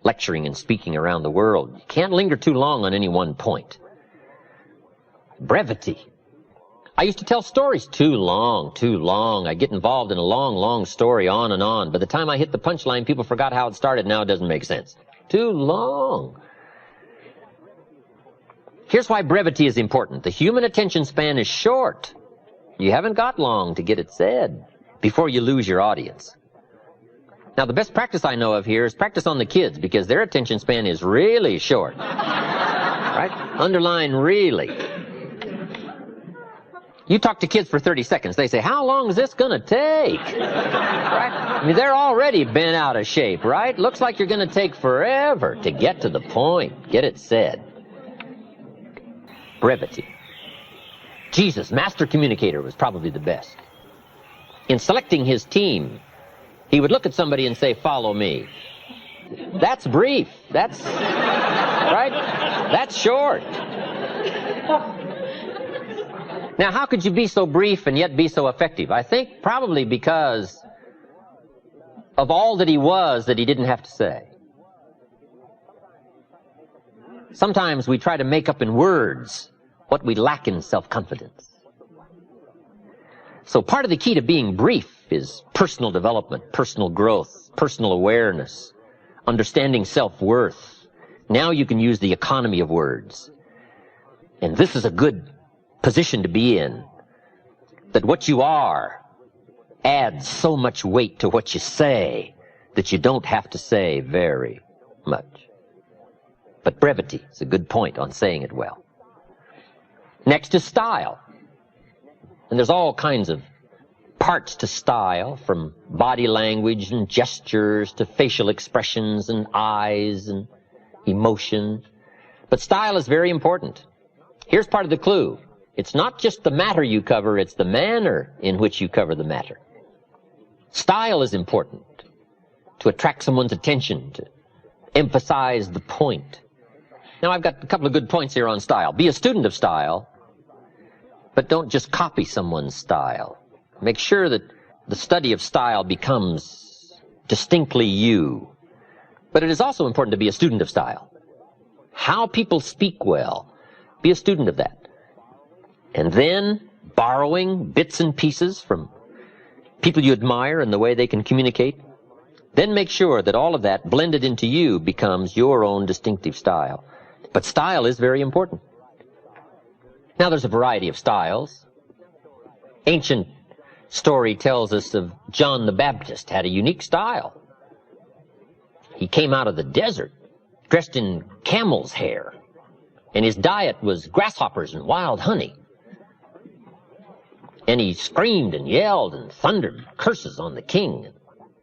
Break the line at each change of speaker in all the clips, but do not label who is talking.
lecturing and speaking around the world. You can't linger too long on any one point. Brevity. I used to tell stories too long. I'd get involved in a long story on and on. By the time I hit the punchline, people forgot how it started. Now it doesn't make sense. Too long. Here's why brevity is important. The human attention span is short. You haven't got long to get it said before you lose your audience. Now, the best practice I know of here is practice on the kids, because their attention span is really short. Right? Underline really. You talk to kids for 30 seconds. They say, how long is this going to take? Right? I mean, they're already bent out of shape, right? Looks like you're going to take forever to get to the point, get it said. Brevity. Jesus, master communicator, was probably the best. In selecting his team, he would look at somebody and say, follow me. That's brief. That's, right? That's short. Now, how could you be so brief and yet be so effective? I think probably because of all that he was that he didn't have to say. Sometimes we try to make up in words what we lack in self-confidence. So part of the key to being brief is personal development, personal growth, personal awareness, understanding self-worth. Now you can use the economy of words. And this is a good position to be in, that what you are adds so much weight to what you say that you don't have to say very much. But brevity is a good point on saying it well. Next is style. And there's all kinds of parts to style, from body language and gestures to facial expressions and eyes and emotion. But style is very important. Here's part of the clue. It's not just the matter you cover, it's the manner in which you cover the matter. Style is important to attract someone's attention, to emphasize the point. Now, I've got a couple of good points here on style. Be a student of style, but don't just copy someone's style. Make sure that the study of style becomes distinctly you. But it is also important to be a student of style. How people speak well, be a student of that. And then borrowing bits and pieces from people you admire and the way they can communicate. Then make sure that all of that blended into you becomes your own distinctive style. But style is very important. Now, there's a variety of styles. Ancient story tells us of John the Baptist had a unique style. He came out of the desert dressed in camel's hair, and his diet was grasshoppers and wild honey. And he screamed and yelled and thundered curses on the king and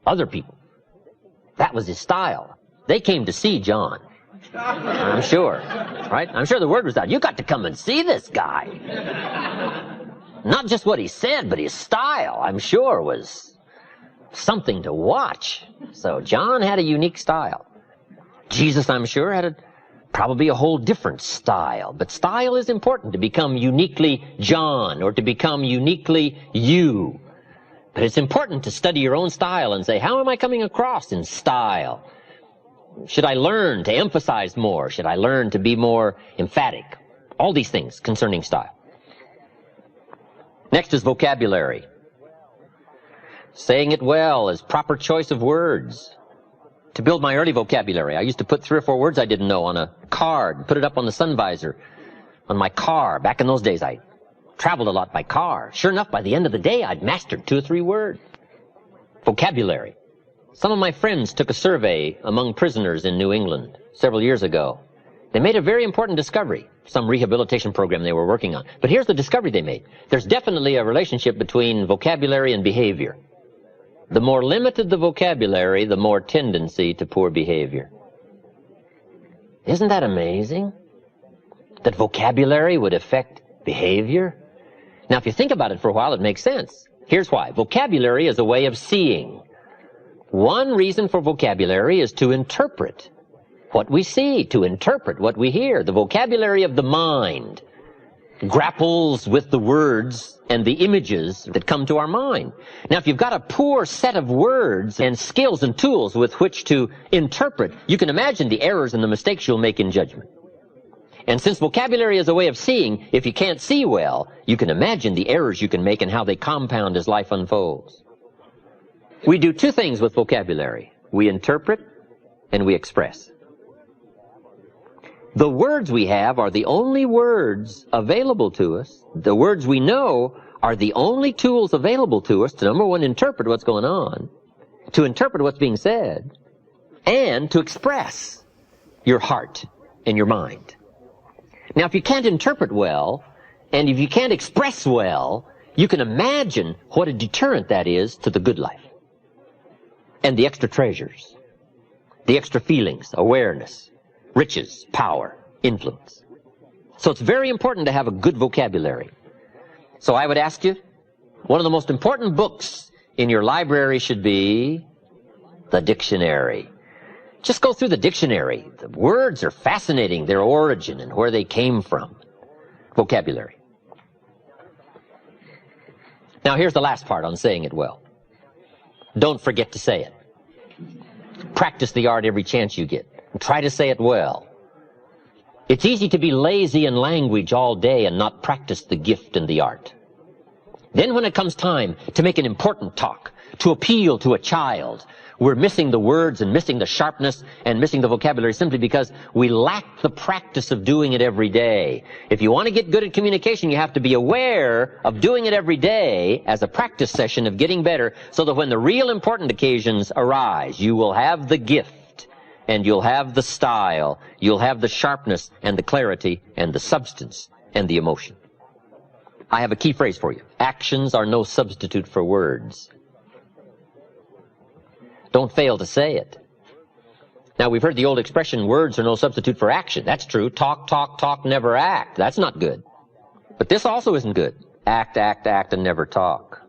other people. That was his style. They came to see John, I'm sure, right? I'm sure the word was out. You got to come and see this guy. Not just what he said, but his style, I'm sure, was something to watch. So John had a unique style. Jesus, I'm sure, had probably a whole different style. But style is important, to become uniquely John or to become uniquely you. But it's important to study your own style and say, how am I coming across in style? Should I learn to emphasize more? Should I learn to be more emphatic? All these things concerning style. Next is vocabulary. Saying it well is proper choice of words. To build my early vocabulary, I used to put 3 or 4 words I didn't know on a card and put it up on the sun visor on my car. Back in those days, I traveled a lot by car. Sure enough, by the end of the day, I'd mastered 2 or 3 words. Vocabulary. Some of my friends took a survey among prisoners in New England several years ago. They made a very important discovery, some rehabilitation program they were working on. But here's the discovery they made. There's definitely a relationship between vocabulary and behavior. The more limited the vocabulary, the more tendency to poor behavior. Isn't that amazing? That vocabulary would affect behavior? Now, if you think about it for a while, it makes sense. Here's why. Vocabulary is a way of seeing. One reason for vocabulary is to interpret what we see, to interpret what we hear. The vocabulary of the mind grapples with the words and the images that come to our mind. Now, if you've got a poor set of words and skills and tools with which to interpret, you can imagine the errors and the mistakes you'll make in judgment. And since vocabulary is a way of seeing, if you can't see well, you can imagine the errors you can make and how they compound as life unfolds. We do two things with vocabulary. We interpret and we express. The words we have are the only words available to us. The words we know are the only tools available to us to, number one, interpret what's going on, to interpret what's being said, and to express your heart and your mind. Now, if you can't interpret well, and if you can't express well, you can imagine what a deterrent that is to the good life, and the extra treasures, the extra feelings, awareness, riches, power, influence. So it's very important to have a good vocabulary. So I would ask you, one of the most important books in your library should be the dictionary. Just go through the dictionary. The words are fascinating, their origin and where they came from. Vocabulary. Now here's the last part on saying it well. Don't forget to say it. Practice the art every chance you get. Try to say it well. It's easy to be lazy in language all day and not practice the gift and the art. Then when it comes time to make an important talk, to appeal to a child, we're missing the words and missing the sharpness and missing the vocabulary simply because we lack the practice of doing it every day. If you want to get good at communication, you have to be aware of doing it every day as a practice session of getting better, so that when the real important occasions arise, you will have the gift. And you'll have the style, you'll have the sharpness and the clarity and the substance and the emotion. I have a key phrase for you. Actions are no substitute for words. Don't fail to say it. Now, we've heard the old expression, words are no substitute for action. That's true. Talk, talk, talk, never act. That's not good. But this also isn't good. Act, act, act, and never talk.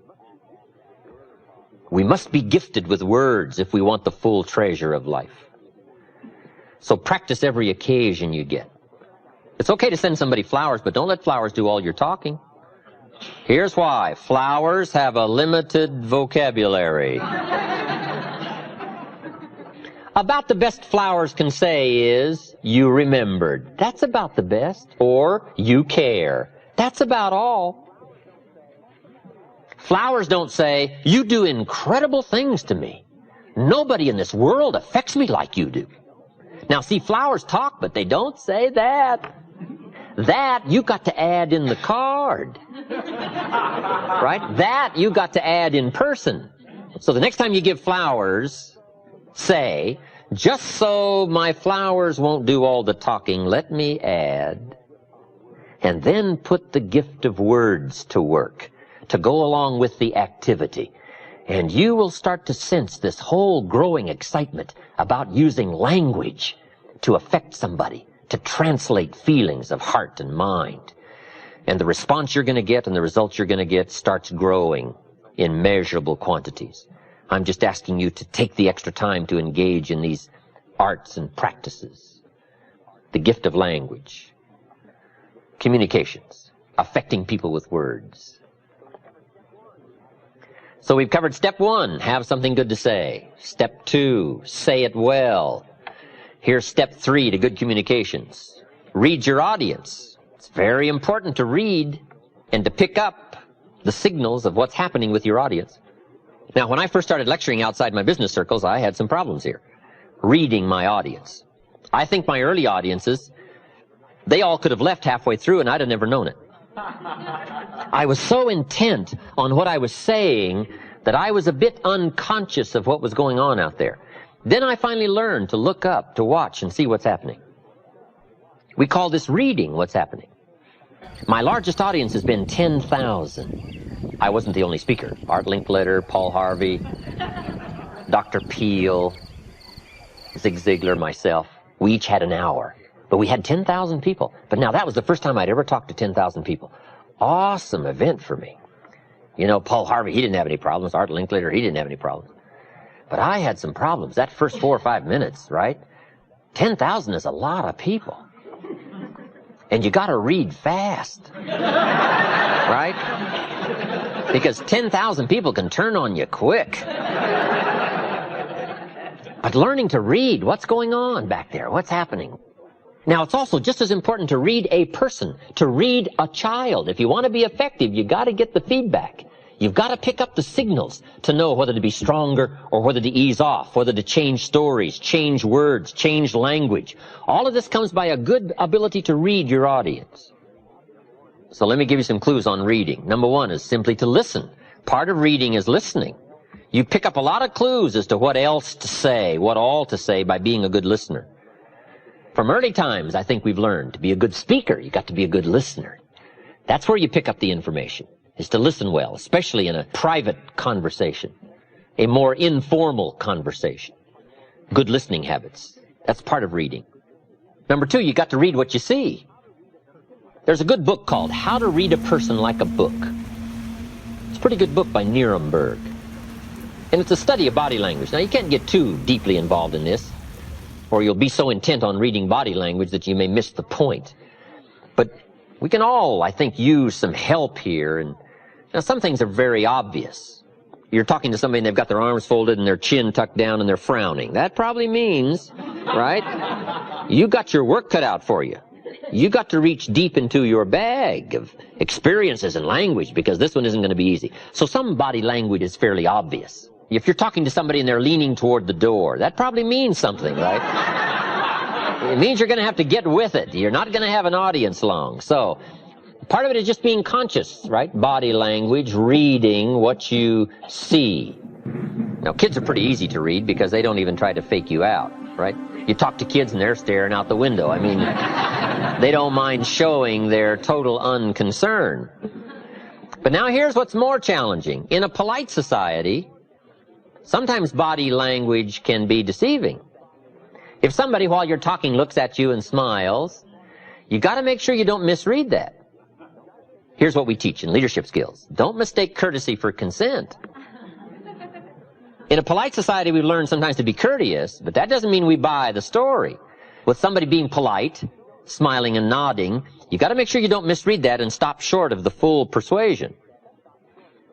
We must be gifted with words if we want the full treasure of life. So practice every occasion you get. It's okay to send somebody flowers, but don't let flowers do all your talking. Here's why. Flowers have a limited vocabulary. About the best flowers can say is, you remembered. That's about the best. Or, you care. That's about all. Flowers don't say, you do incredible things to me. Nobody in this world affects me like you do. Now, see, flowers talk, but they don't say that. That you got to add in the card. Right? That you got to add in person. So the next time you give flowers, say, just so my flowers won't do all the talking, let me add. And then put the gift of words to work to go along with the activity. And you will start to sense this whole growing excitement about using language to affect somebody, to translate feelings of heart and mind. And the response you're going to get and the results you're going to get starts growing in measurable quantities. I'm just asking you to take the extra time to engage in these arts and practices. The gift of language, communications, affecting people with words. So we've covered step 1, have something good to say. Step 2, say it well. Here's step 3 to good communications. Read your audience. It's very important to read and to pick up the signals of what's happening with your audience. Now, when I first started lecturing outside my business circles, I had some problems here. Reading my audience. I think my early audiences, they all could have left halfway through and I'd have never known it. I was so intent on what I was saying that I was a bit unconscious of what was going on out there. Then I finally learned to look up, to watch, and see what's happening. We call this reading what's happening. My largest audience has been 10,000. I wasn't the only speaker. Art Linkletter, Paul Harvey, Dr. Peel, Zig Ziglar, myself. We each had an hour. But we had 10,000 people. But now that was the first time I'd ever talked to 10,000 people. Awesome event for me. You know, Paul Harvey, he didn't have any problems. Art Linkletter, he didn't have any problems. But I had some problems. That first 4 or 5 minutes, right? 10,000 is a lot of people. And you got to read fast. Right? Because 10,000 people can turn on you quick. But learning to read, what's going on back there? What's happening? Now, it's also just as important to read a person, to read a child. If you want to be effective, you got to get the feedback. You've got to pick up the signals to know whether to be stronger or whether to ease off, whether to change stories, change words, change language. All of this comes by a good ability to read your audience. So let me give you some clues on reading. Number one is simply to listen. Part of reading is listening. You pick up a lot of clues as to what else to say, what all to say by being a good listener. From early times, I think we've learned to be a good speaker, you got to be a good listener. That's where you pick up the information, is to listen well, especially in a private conversation, a more informal conversation. Good listening habits. That's part of reading. Number two, you got to read what you see. There's a good book called How to Read a Person Like a Book. It's a pretty good book by Nuremberg. And it's a study of body language. Now, you can't get too deeply involved in this, or you'll be so intent on reading body language that you may miss the point. But we can all, I think, use some help here. And now, some things are very obvious. You're talking to somebody and they've got their arms folded and their chin tucked down and they're frowning. That probably means, right, you got your work cut out for you. You got to reach deep into your bag of experiences and language, because this one isn't going to be easy. So some body language is fairly obvious. If you're talking to somebody and they're leaning toward the door, that probably means something, right? It means you're going to have to get with it. You're not going to have an audience long. So part of it is just being conscious, right? Body language, reading what you see. Now, kids are pretty easy to read because they don't even try to fake you out, right? You talk to kids and they're staring out the window. I mean, they don't mind showing their total unconcern. But now here's what's more challenging. In a polite society, sometimes body language can be deceiving. If somebody, while you're talking, looks at you and smiles, you got to make sure you don't misread that. Here's what we teach in leadership skills. Don't mistake courtesy for consent. In a polite society, we learn sometimes to be courteous, but that doesn't mean we buy the story. With somebody being polite, smiling and nodding, you got to make sure you don't misread that and stop short of the full persuasion.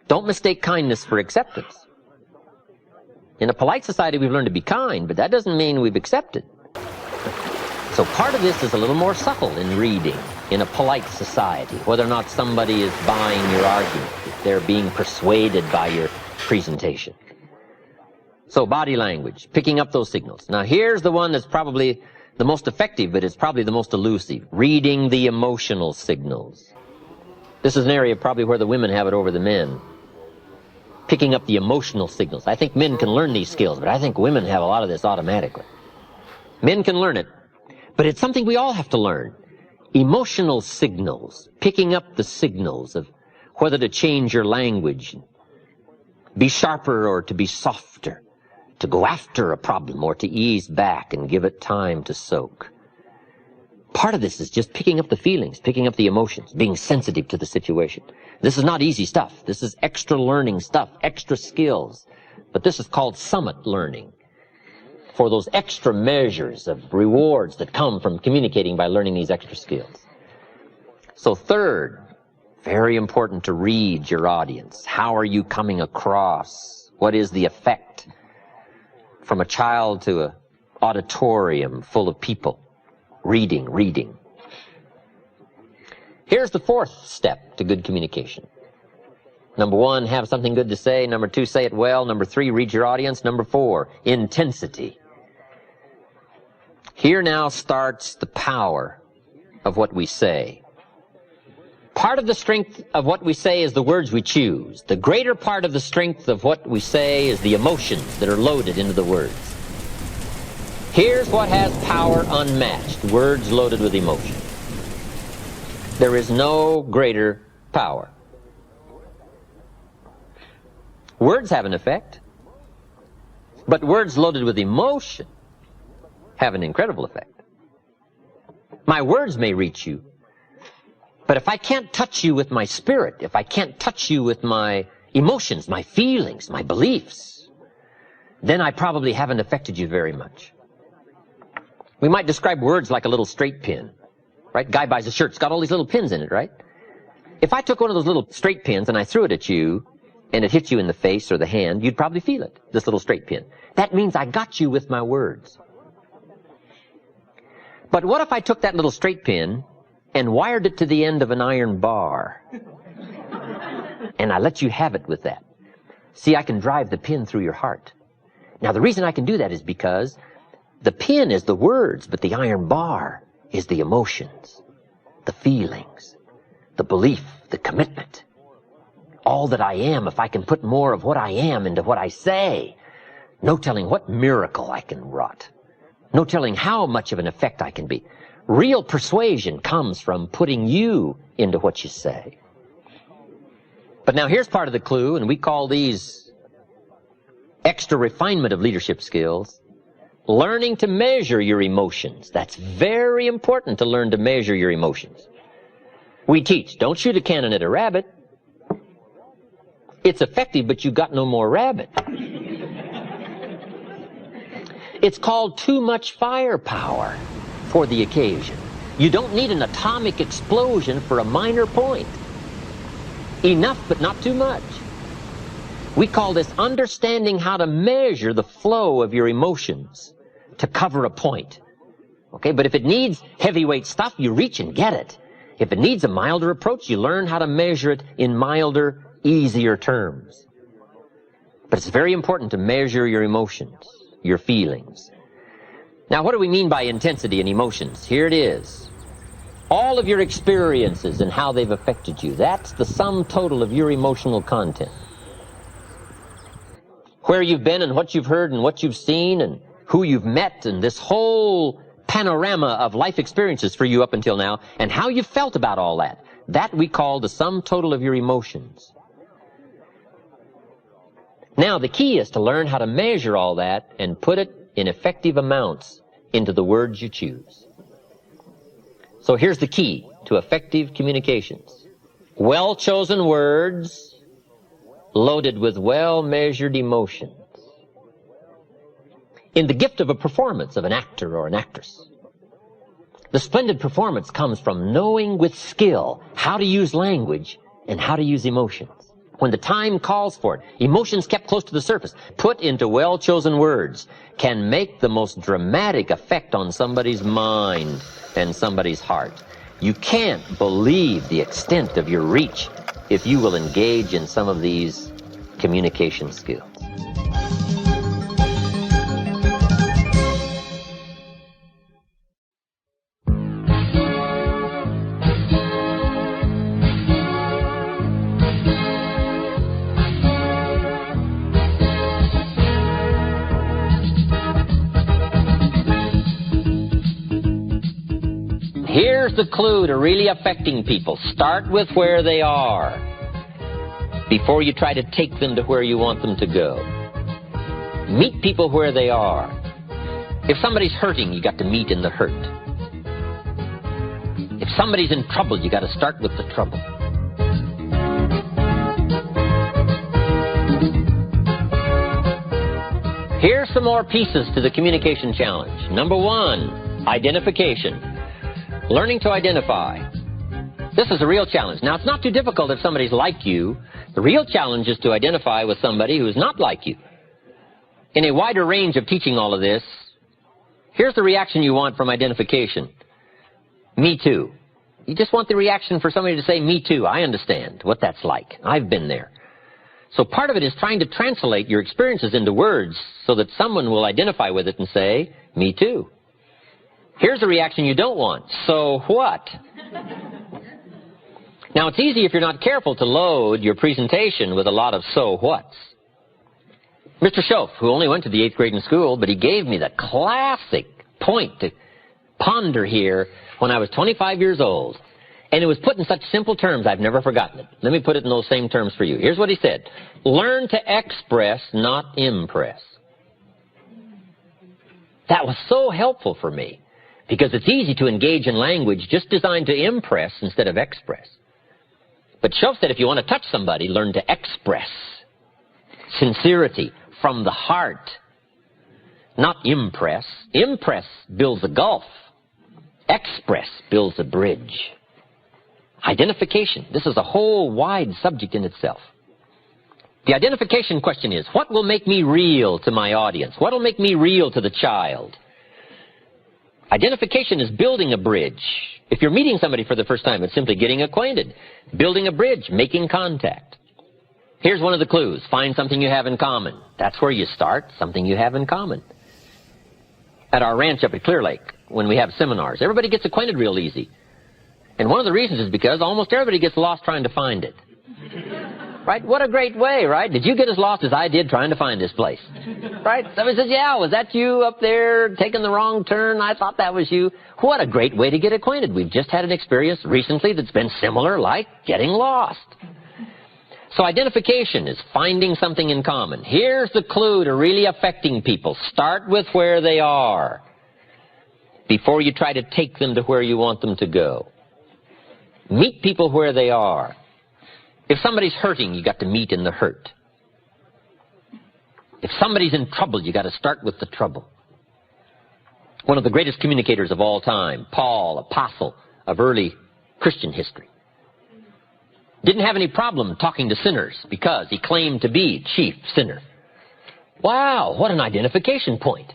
Don't mistake kindness for acceptance. In a polite society, we've learned to be kind, but that doesn't mean we've accepted. So part of this is a little more subtle in reading in a polite society, whether or not somebody is buying your argument, if they're being persuaded by your presentation. So body language, picking up those signals. Now here's the one that's probably the most effective, but it's probably the most elusive. Reading the emotional signals. This is an area probably where the women have it over the men. Picking up the emotional signals. I think men can learn these skills, but I think women have a lot of this automatically. Men can learn it, but it's something we all have to learn. Emotional signals, picking up the signals of whether to change your language, be sharper or to be softer, to go after a problem or to ease back and give it time to soak. Part of this is just picking up the feelings, picking up the emotions, being sensitive to the situation. This is not easy stuff. This is extra learning stuff, extra skills. But this is called summit learning, for those extra measures of rewards that come from communicating by learning these extra skills. So third, very important to read your audience. How are you coming across? What is the effect? From a child to an auditorium full of people. Reading. Here's the fourth step to good communication. Number one, have something good to say. Number two, say it well. Number three, read your audience. Number four, intensity. Here now starts the power of what we say. Part of the strength of what we say is the words we choose. The greater part of the strength of what we say is the emotions that are loaded into the words. Here's what has power unmatched, words loaded with emotion. There is no greater power. Words have an effect, but words loaded with emotion have an incredible effect. My words may reach you, but if I can't touch you with my spirit, if I can't touch you with my emotions, my feelings, my beliefs, then I probably haven't affected you very much. We might describe words like a little straight pin. right? Guy buys a shirt, it's got all these little pins in it, right? If I took one of those little straight pins and I threw it at you, and it hit you in the face or the hand, you'd probably feel it, this little straight pin. That means I got you with my words. But what if I took that little straight pin and wired it to the end of an iron bar? And I let you have it with that. See, I can drive the pin through your heart. Now, the reason I can do that is because the pin is the words, but the iron bar is the emotions, the feelings, the belief, the commitment. All that I am, if I can put more of what I am into what I say, no telling what miracle I can wrought. No telling how much of an effect I can be. Real persuasion comes from putting you into what you say. But now here's part of the clue, and we call these extra refinement of leadership skills. Learning to measure your emotions. That's very important, to learn to measure your emotions. We teach, don't shoot a cannon at a rabbit. It's effective, but you got no more rabbit. It's called too much firepower for the occasion. You don't need an atomic explosion for a minor point. Enough, but not too much. We call this understanding how to measure the flow of your emotions to cover a point. Okay, but if it needs heavyweight stuff, you reach and get it. If it needs a milder approach, you learn how to measure it in milder, easier terms. But it's very important to measure your emotions, your feelings. Now, what do we mean by intensity and emotions? Here it is. All of your experiences and how they've affected you. That's the sum total of your emotional content. Where you've been and what you've heard and what you've seen and who you've met and this whole panorama of life experiences for you up until now and how you felt about all that. That we call the sum total of your emotions. Now, the key is to learn how to measure all that and put it in effective amounts into the words you choose. So here's the key to effective communications. Well-chosen words loaded with well-measured emotions. In the gift of a performance of an actor or an actress, the splendid performance comes from knowing with skill how to use language and how to use emotions. When the time calls for it, emotions kept close to the surface, put into well-chosen words, can make the most dramatic effect on somebody's mind and somebody's heart. You can't believe the extent of your reach if you will engage in some of these communication skills. Here's the clue to really affecting people. Start with where they are before you try to take them to where you want them to go. Meet people where they are. If somebody's hurting, you got to meet in the hurt. If somebody's in trouble, you got to start with the trouble. Here's some more pieces to the communication challenge. Number one, identification. Learning to identify. This is a real challenge. Now, it's not too difficult if somebody's like you. The real challenge is to identify with somebody who's not like you. In a wider range of teaching all of this, here's the reaction you want from identification. Me too. You just want the reaction for somebody to say, me too. I understand what that's like. I've been there. So part of it is trying to translate your experiences into words so that someone will identify with it and say, me too. Here's the reaction you don't want. So what? Now, it's easy if you're not careful to load your presentation with a lot of so whats. Mr. Schoaf, who only went to the 8th grade in school, but he gave me the classic point to ponder here when I was 25 years old. And it was put in such simple terms, I've never forgotten it. Let me put it in those same terms for you. Here's what he said. Learn to express, not impress. That was so helpful for me, because it's easy to engage in language just designed to impress instead of express. But Schoaf said if you want to touch somebody, learn to express. Sincerity from the heart, not impress. Impress builds a gulf. Express builds a bridge. Identification. This is a whole wide subject in itself. The identification question is, what will make me real to my audience? What will make me real to the child? Identification is building a bridge. If you're meeting somebody for the first time, it's simply getting acquainted. Building a bridge, making contact. Here's one of the clues. Find something you have in common. That's where you start, something you have in common. At our ranch up at Clear Lake, when we have seminars, everybody gets acquainted real easy. And one of the reasons is because almost everybody gets lost trying to find it. Right? What a great way, right? Did you get as lost as I did trying to find this place? Right? Somebody says, yeah, was that you up there taking the wrong turn? I thought that was you. What a great way to get acquainted. We've just had an experience recently that's been similar, like getting lost. So identification is finding something in common. Here's the clue to really affecting people. Start with where they are before you try to take them to where you want them to go. Meet people where they are. If somebody's hurting, you got to meet in the hurt. If somebody's in trouble, you got to start with the trouble. One of the greatest communicators of all time, Paul, apostle of early Christian history, didn't have any problem talking to sinners because he claimed to be chief sinner. Wow, what an identification point.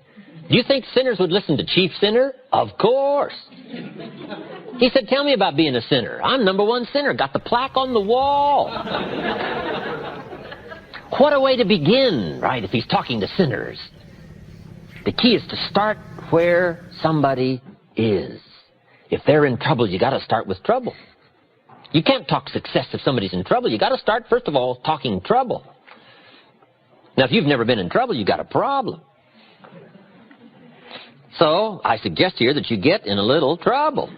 Do you think sinners would listen to chief sinner? Of course. He said, tell me about being a sinner. I'm number one sinner. Got the plaque on the wall. What a way to begin, right, if he's talking to sinners. The key is to start where somebody is. If they're in trouble, you got to start with trouble. You can't talk success if somebody's in trouble. You got to start, first of all, talking trouble. Now, if you've never been in trouble, you got a problem. So, I suggest here that you get in a little trouble.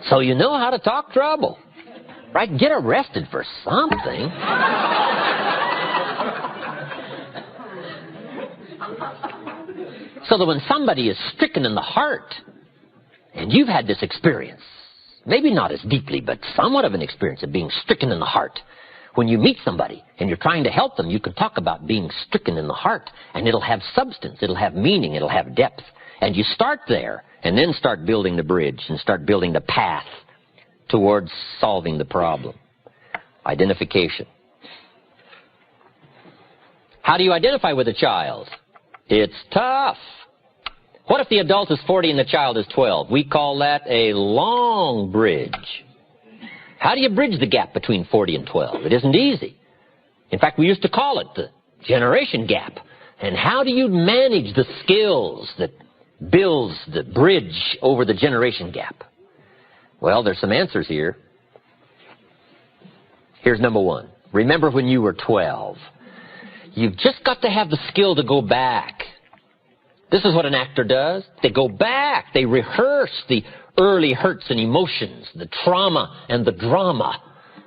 So you know how to talk trouble. Right? Get arrested for something. So that when somebody is stricken in the heart, and you've had this experience, maybe not as deeply, but somewhat of an experience of being stricken in the heart. When you meet somebody and you're trying to help them, you can talk about being stricken in the heart, and it'll have substance, it'll have meaning, it'll have depth. And you start there, and then start building the bridge and start building the path towards solving the problem. Identification. How do you identify with a child? It's tough. What if the adult is 40 and the child is 12? We call that a long bridge. How do you bridge the gap between 40 and 12? It isn't easy. In fact, we used to call it the generation gap. And how do you manage the skills that builds the bridge over the generation gap? Well, there's some answers here. Here's number one. Remember when you were 12. You've just got to have the skill to go back. This is what an actor does. They go back. They rehearse the early hurts and emotions, the trauma and the drama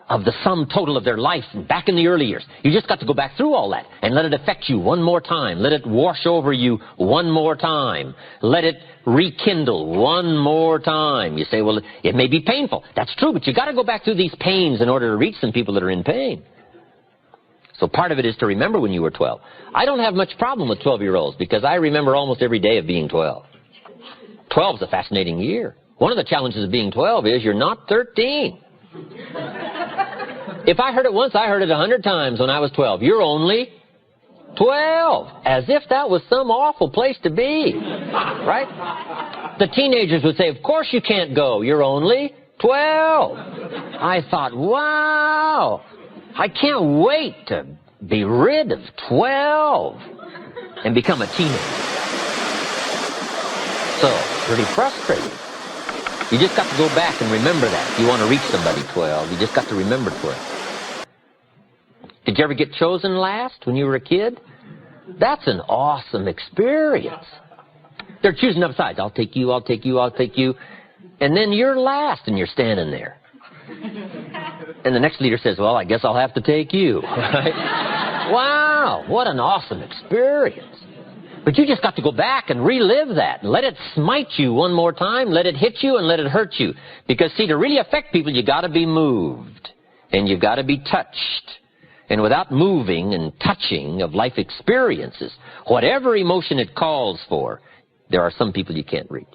of the sum total of their life back in the early years. You just got to go back through all that and let it affect you one more time. Let it wash over you one more time. Let it rekindle one more time. You say, well, it may be painful. That's true, but you got to go back through these pains in order to reach some people that are in pain. So part of it is to remember when you were 12. I don't have much problem with 12-year-olds because I remember almost every day of being 12. 12 is a fascinating year. One of the challenges of being 12 is you're not 13. If I heard it once, I heard it 100 times when I was 12. You're only 12. As if that was some awful place to be. Right? The teenagers would say, of course you can't go. You're only 12. I thought, wow. I can't wait to be rid of 12 and become a teenager. So, pretty frustrating. You just got to go back and remember that. If you want to reach somebody 12, you just got to remember 12. Did you ever get chosen last when you were a kid? That's an awesome experience. They're choosing up sides. I'll take you, I'll take you, I'll take you. And then you're last and you're standing there. And the next leader says, well, I guess I'll have to take you. Right? Wow, what an awesome experience. But you just got to go back and relive that. Let it smite you one more time. Let it hit you and let it hurt you. Because, see, to really affect people, you got to be moved. And you've got to be touched. And without moving and touching of life experiences, whatever emotion it calls for, there are some people you can't reach.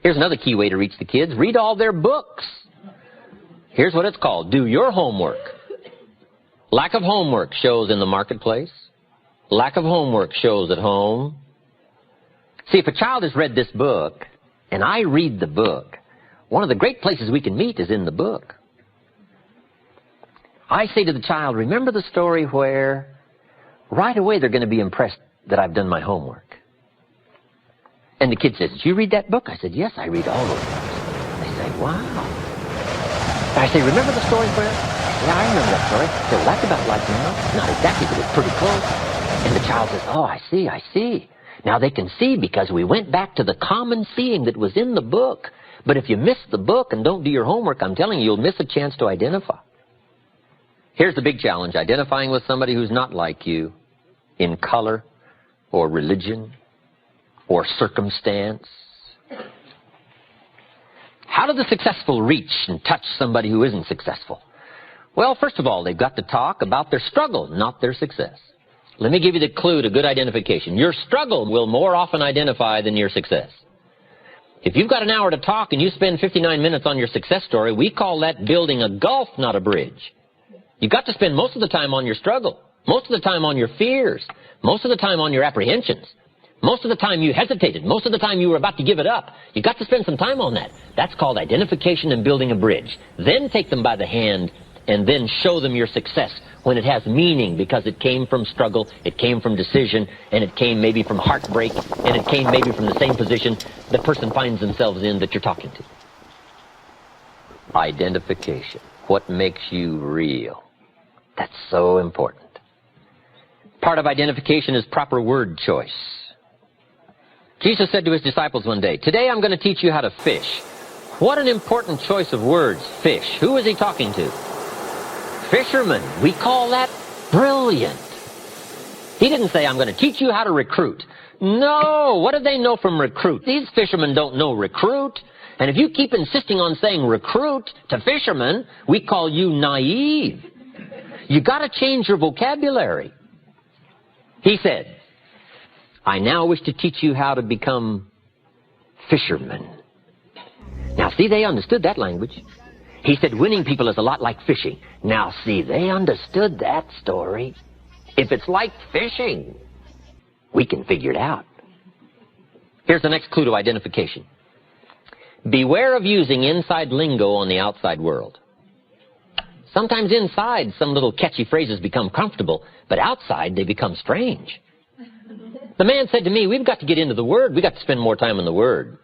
Here's another key way to reach the kids. Read all their books. Here's what it's called. Do your homework. Lack of homework shows in the marketplace. Lack of homework shows at home. See, if a child has read this book, and I read the book, one of the great places we can meet is in the book. I say to the child, remember the story where right away they're going to be impressed that I've done my homework. And the kid says, did you read that book? I said, yes, I read all those books. They say, wow. And I say, remember the story where? Yeah, I remember that story. I said, well, that's about like now. Not exactly, but it's pretty close. And the child says, oh, I see. Now they can see because we went back to the common seeing that was in the book. But if you miss the book and don't do your homework, I'm telling you, you'll miss a chance to identify. Here's the big challenge, identifying with somebody who's not like you in color or religion or circumstance. How do the successful reach and touch somebody who isn't successful? Well, first of all, they've got to talk about their struggle, not their success. Let me give you the clue to good identification. Your struggle will more often identify than your success. If you've got an hour to talk and you spend 59 minutes on your success story, we call that building a gulf, not a bridge. You've got to spend most of the time on your struggle, most of the time on your fears, most of the time on your apprehensions. Most of the time you hesitated. Most of the time you were about to give it up. You've got to spend some time on that. That's called identification and building a bridge. Then take them by the hand and then show them your success when it has meaning because it came from struggle, it came from decision, and it came maybe from heartbreak, and it came maybe from the same position the person finds themselves in that you're talking to. Identification. What makes you real? That's so important. Part of identification is proper word choice. Jesus said to his disciples one day, today I'm going to teach you how to fish. What an important choice of words, fish. Who is he talking to? Fishermen. We call that brilliant. He didn't say, I'm going to teach you how to recruit. No, what do they know from recruit? These fishermen don't know recruit. And if you keep insisting on saying recruit to fishermen, we call you naive. You got to change your vocabulary. He said, I now wish to teach you how to become fishermen. Now, see, they understood that language. He said winning people is a lot like fishing. Now, see, they understood that story. If it's like fishing, we can figure it out. Here's the next clue to identification. Beware of using inside lingo on the outside world. Sometimes inside, some little catchy phrases become comfortable, but outside they become strange. The man said to me, we've got to get into the Word. We've got to spend more time in the Word.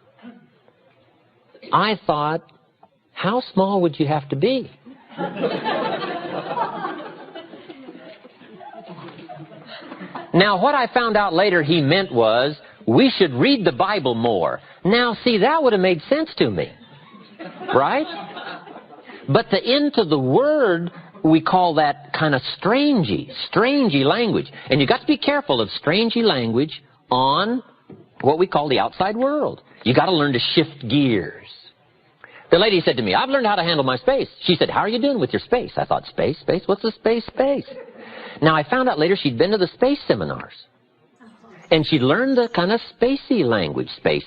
I thought, how small would you have to be? Now, what I found out later he meant was, we should read the Bible more. Now, see, that would have made sense to me. Right? But the into the Word, we call that kind of strangey language. And you've got to be careful of strangey language on what we call the outside world. You've got to learn to shift gears. The lady said to me, I've learned how to handle my space. She said, how are you doing with your space? I thought, space? What's the space? Now, I found out later she'd been to the space seminars. And she'd learned the kind of spacey language, space.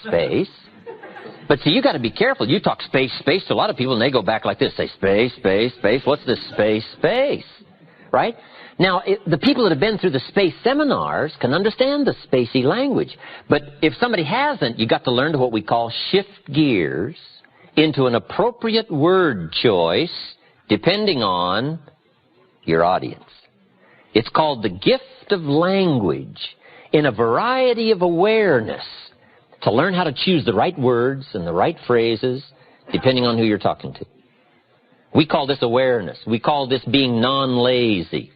But see, you got to be careful. You talk space to a lot of people, and they go back like this. Say, space. What's this space? Right? Now, the people that have been through the space seminars can understand the spacey language. But if somebody hasn't, you got to learn to what we call shift gears into an appropriate word choice depending on your audience. It's called the gift of language in a variety of awareness to learn how to choose the right words and the right phrases depending on who you're talking to. We call this awareness. We call this being non-lazy.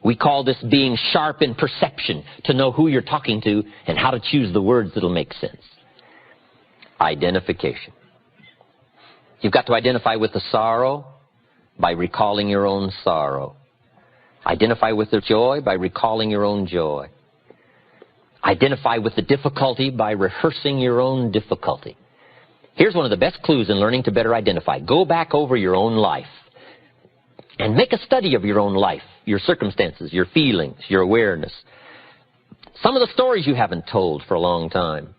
We call this being sharp in perception to know who you're talking to and how to choose the words that'll make sense. Identification. You've got to identify with the sorrow by recalling your own sorrow. Identify with the joy by recalling your own joy. Identify with the difficulty by rehearsing your own difficulty. Here's one of the best clues in learning to better identify. Go back over your own life And make a study of your own life, your circumstances, your feelings, your awareness. Some of the stories you haven't told for a long time.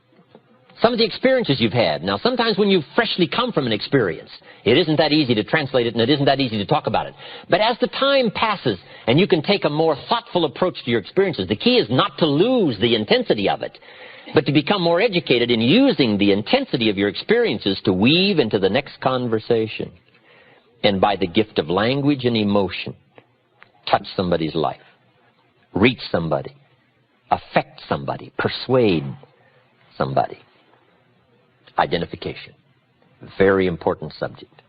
Some of the experiences you've had. Now, sometimes when you've freshly come from an experience, it isn't that easy to translate it and it isn't that easy to talk about it. But as the time passes and you can take a more thoughtful approach to your experiences, the key is not to lose the intensity of it, but to become more educated in using the intensity of your experiences to weave into the next conversation. And by the gift of language and emotion, touch somebody's life, reach somebody, affect somebody, persuade somebody. Identification. Very important subject.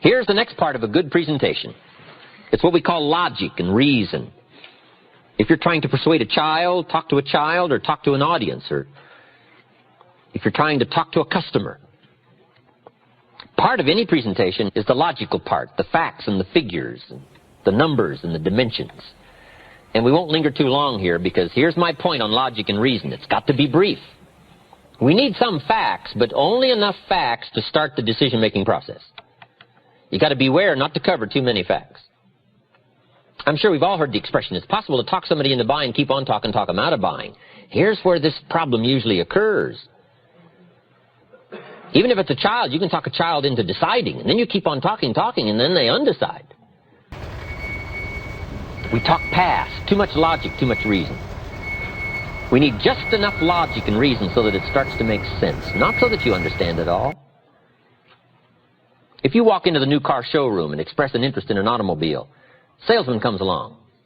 Here's the next part of a good presentation. It's what we call logic and reason. If you're trying to persuade a child, talk to a child, or talk to an audience, or if you're trying to talk to a customer, part of any presentation is the logical part, the facts and the figures, and the numbers and the dimensions. And we won't linger too long here, because here's my point on logic and reason. It's got to be brief. We need some facts, but only enough facts to start the decision-making process. You got to beware not to cover too many facts. I'm sure we've all heard the expression, it's possible to talk somebody into buying, keep on talking, talk them out of buying. Here's where this problem usually occurs. Even if it's a child, you can talk a child into deciding, and then you keep on talking, and then they undecide. We talk past. Too much logic, too much reason. We need just enough logic and reason so that it starts to make sense, not so that you understand it all. If you walk into the new car showroom and express an interest in an automobile, salesman comes along.